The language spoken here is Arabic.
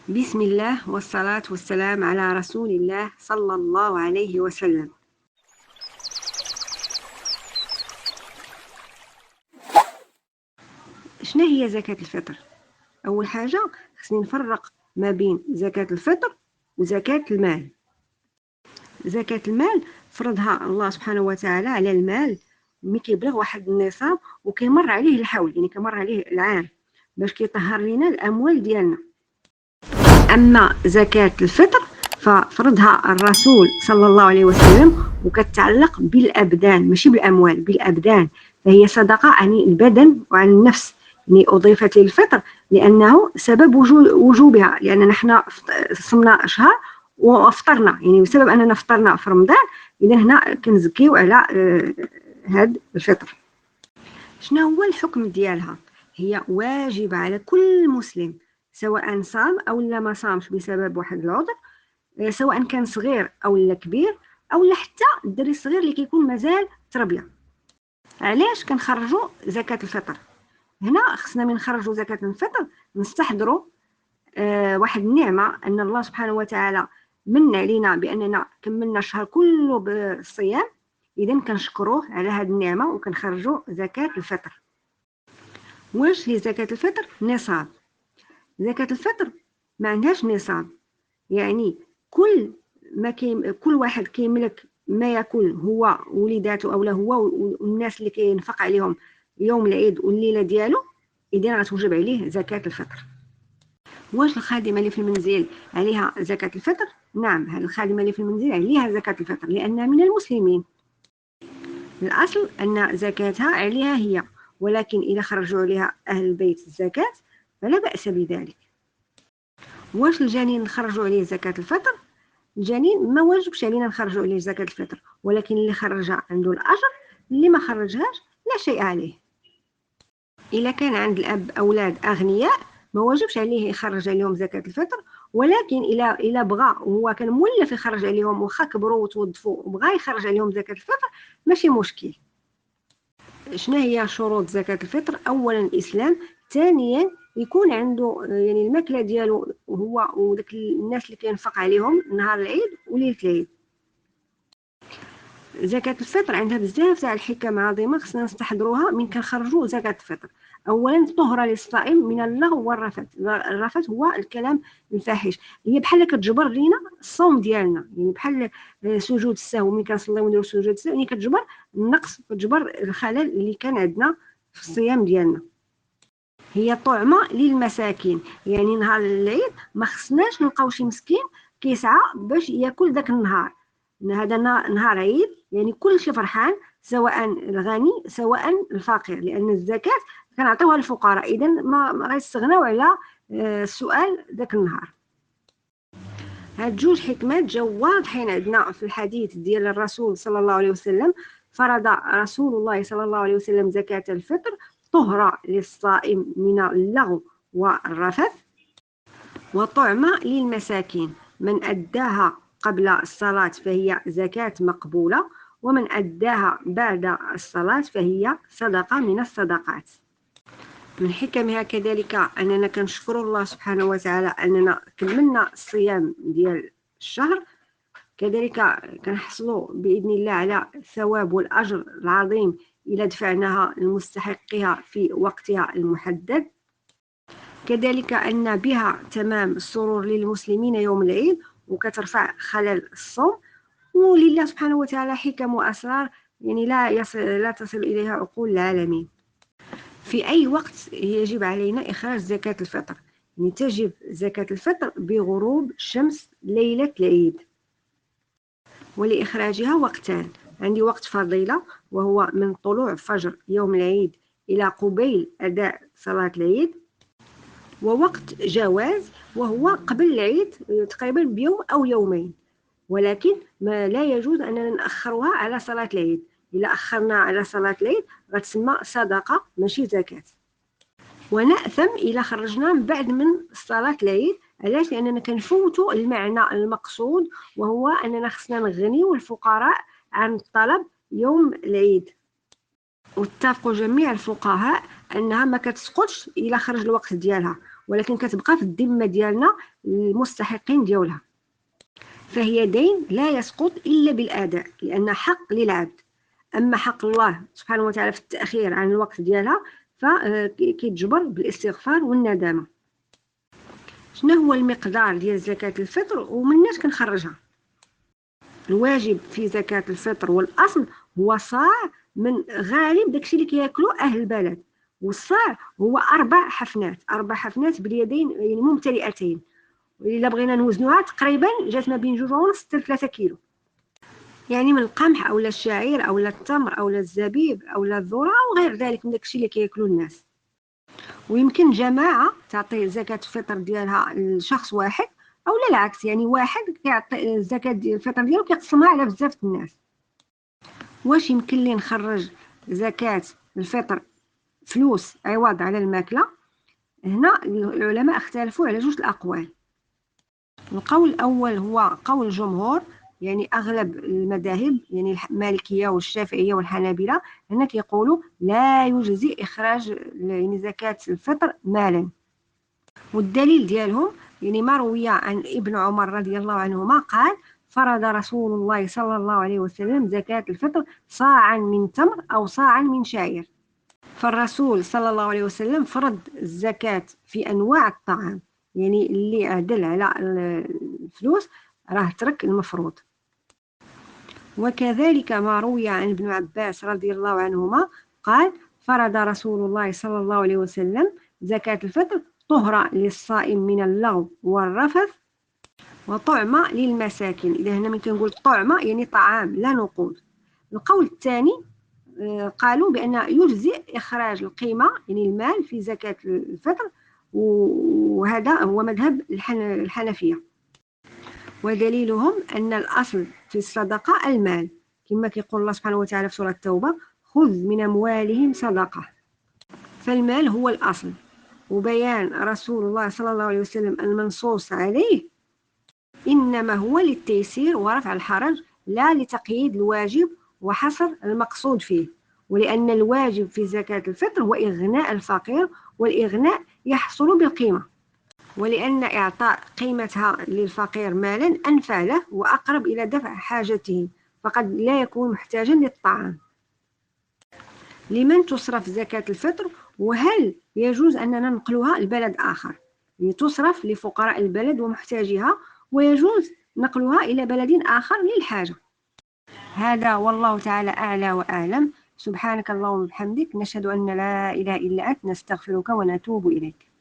بسم الله والصلاة والسلام على رسول الله صلى الله عليه وسلم. شنو هي زكاة الفطر؟ أول حاجة خصني نفرق ما بين زكاة الفطر وزكاة المال. زكاة المال فرضها الله سبحانه وتعالى على المال ملي كيبلغ واحد النصاب وكيمر عليه الحول، يعني كيمر عليه العام باش كيطهر لينا الأموال ديالنا. أما زكاة الفطر ففرضها الرسول صلى الله عليه وسلم وكتعلق بالأبدان ماشي بالأموال، بالأبدان، فهي صدقة عن البدن وعن النفس. يعني أضيفت للفطر لأنه سبب وجوبها، لأننا حنا صمنا شهر وافطرنا، يعني بسبب أننا فطرنا في رمضان، إذا هنا كنزكيو على هاد الفطر. شنو هو الحكم ديالها؟ هي واجب على كل مسلم سواء صام أو لا ما صامش بسبب واحد العذر، سواء كان صغير أو لا كبير أو لا حتى الدري الصغير اللي كيكون مازال تربية. علاش كنخرجوا زكاة الفطر؟ هنا خصنا من نخرجوا زكاة الفطر نستحضروا واحد النعمة أن الله سبحانه وتعالى من علينا بأننا كملنا الشهر كله بالصيام، إذا كنشكروه على هذه النعمة وكنخرجوا زكاة الفطر. واش هي زكاة الفطر؟ نصاب. زكاة الفطر ما عندهاش نصاب، يعني كل واحد كيملك ما ياكل هو وليداته او هو والناس اللي كينفق عليهم يوم العيد والليله ديالو، اذا غتوجب عليه زكاة الفطر. واش الخادمه اللي في المنزل عليها زكاة الفطر؟ نعم، هذه الخادمه اللي في المنزل عليها زكاة الفطر لانها من المسلمين. الاصل ان زكاتها عليها هي، ولكن اذا خرجوا عليها اهل البيت الزكاة فلا باس بذلك. واش الجنين نخرجوا عليه زكاة الفطر؟ الجنين ما واجبش علينا نخرجوا عليه زكاة الفطر، ولكن اللي خرجها عنده الأجر، اللي ما خرجهاش لا شيء عليه. إلا كان عند الأب أولاد أغنياء ما واجبش عليه يخرج عليهم زكاة الفطر، ولكن إلا بغى وهو كان مولف يخرج عليهم واخا كبروا وتوظفوا وبغى يخرج عليهم زكاة الفطر ماشي مشكل. شنو هي شروط زكاة الفطر؟ أولا الإسلام، ثانيا يكون عنده يعني الماكله ديالو هو وداك الناس اللي كينفق عليهم نهار العيد وليله العيد. زكاة الفطر عندها بزاف تاع الحكم عظيمه خصنا نستحضروها من كنخرجوا زكاة الفطر. اولا طهرة للصائم من اللغو والرفث. الرفث هو الكلام الفاحش، هي بحال كتجبر لينا الصوم ديالنا، يعني بحال سجود السهو ملي كنصليو ونديرو سجود السهو، يعني كتجبر النقص، كتجبر الخلل اللي كان عندنا في الصيام ديالنا. هي طعمة للمساكين، يعني نهار العيد ما خصناش نلقاو شي مسكين كيسعى باش ياكل داك النهار. هذا نهار عيد، يعني كلشي فرحان سواء الغني سواء الفقير، لان الزكاة كنعطيوها للفقراء، اذا ما غيستغناو على السؤال داك النهار. هاد جوج حكمات جاو واضحين عندنا في الحديث ديال الرسول صلى الله عليه وسلم. فرض رسول الله صلى الله عليه وسلم زكاة الفطر طهرة للصائم من اللغو والرفث وطعمة للمساكين. من أداها قبل الصلاة فهي زكاة مقبولة، ومن أداها بعد الصلاة فهي صدقة من الصدقات. من حكمها كذلك أننا كنشكر الله سبحانه وتعالى أننا كملنا الصيام ديال الشهر، كذلك كنحصلوا بإذن الله على الثواب والأجر العظيم إلى دفعناها لمستحقها في وقتها المحدد. كذلك أن بها تمام السرور للمسلمين يوم العيد وكترفع خلل الصوم، ولله سبحانه وتعالى حكم وأسرار يعني لا تصل إليها عقول العالمين. في أي وقت يجب علينا إخراج زكاة الفطر؟ يعني تجب زكاة الفطر بغروب الشمس ليلة العيد، ولإخراجها وقتان. عندي وقت فضيلة وهو من طلوع فجر يوم العيد إلى قبيل أداء صلاة العيد، ووقت جواز وهو قبل العيد تقريبا بيوم أو يومين، ولكن ما لا يجوز أننا نأخرها على صلاة العيد. إلا أخرنا على صلاة العيد غتسمى صدقة ماشي زكاة، ونأثم إلا خرجنا من بعد من صلاة العيد. علاش؟ لأننا كنفوتوا المعنى المقصود، وهو أننا خصنا نغنيو الفقراء عن الطلب يوم العيد. واتفقوا جميع الفقهاء أنها ما كتسقطش إلا خرج الوقت ديالها، ولكن كتبقى في الذمة ديالنا المستحقين ديالها، فهي دين لا يسقط إلا بالأداء لأن حق للعبد. أما حق الله سبحانه وتعالى في التأخير عن الوقت ديالها فكيتجبر بالاستغفار والندامة. شنو هو المقدار ديال زكاة الفطر ومناش كنخرجها؟ الواجب في زكاة الفطر والأصل هو صاع من غالب داكشي اللي كياكلو أهل البلد، والصاع هو 4 حفنات باليدين يعني ممتلئتين، إلا بغينا نوزنوها تقريبا جات ما بين 2.5 حتى 3 كيلو، يعني من القمح أو الشعير أو التمر أو الزبيب أو الذرة أو غير ذلك من داكشي اللي كياكلو الناس. ويمكن جماعة تعطي زكاة الفطر ديالها لشخص واحد، أو لا العكس، يعني واحد كيعطي الزكاة ديال الفطر ديالو كيقسمها على بزاف الناس. واش يمكن لي نخرج زكاة الفطر فلوس عوض على الماكلة؟ هنا العلماء اختلفوا على 2 الأقوال. القول الأول هو قول الجمهور، يعني أغلب المذاهب، يعني المالكية والشافعية والحنابلة، هنا كيقولوا لا يجزي إخراج يعني زكاة الفطر مالا. والدليل ديالهم يعني ما روي عن ابن عمر رضي الله عنهما قال فرض رسول الله صلى الله عليه وسلم زكاة الفطر صاعا من تمر أو صاعا من شعير. فالرسول صلى الله عليه وسلم فرض الزكاة في أنواع الطعام، يعني اللي عدل على الفلوس راه ترك المفروض. وكذلك ما روي عن ابن عباس رضي الله عنهما قال فرض رسول الله صلى الله عليه وسلم زكاة الفطر طهرة للصائم من اللغو والرفث وطعمة للمساكين. إذا هنا من كنقول طعمة يعني طعام لا نقود. القول الثاني قالوا بأن يجزئ إخراج القيمة يعني المال في زكاة الفطر، وهذا هو مذهب الحنفية. ودليلهم أن الأصل في الصدقة المال، كما كيقول الله سبحانه وتعالى في سورة التوبة خذ من أموالهم صدقة، فالمال هو الأصل. وبيان رسول الله صلى الله عليه وسلم المنصوص عليه إنما هو للتيسير ورفع الحرج لا لتقييد الواجب وحصر المقصود فيه، ولأن الواجب في زكاة الفطر هو إغناء الفقير، والإغناء يحصل بالقيمة، ولأن إعطاء قيمتها للفقير مالا أنفع له وأقرب إلى دفع حاجته، فقد لا يكون محتاجا للطعام. لمن تصرف زكاة الفطر؟ وهل يجوز أننا ننقلها لبلد آخر؟ تصرف لفقراء البلد ومحتاجها، ويجوز نقلها إلى بلد آخر للحاجة. هذا والله تعالى أعلى وأعلم. سبحانك اللهم وبحمدك، نشهد أن لا إله إلا أنت، نستغفرك ونتوب إليك.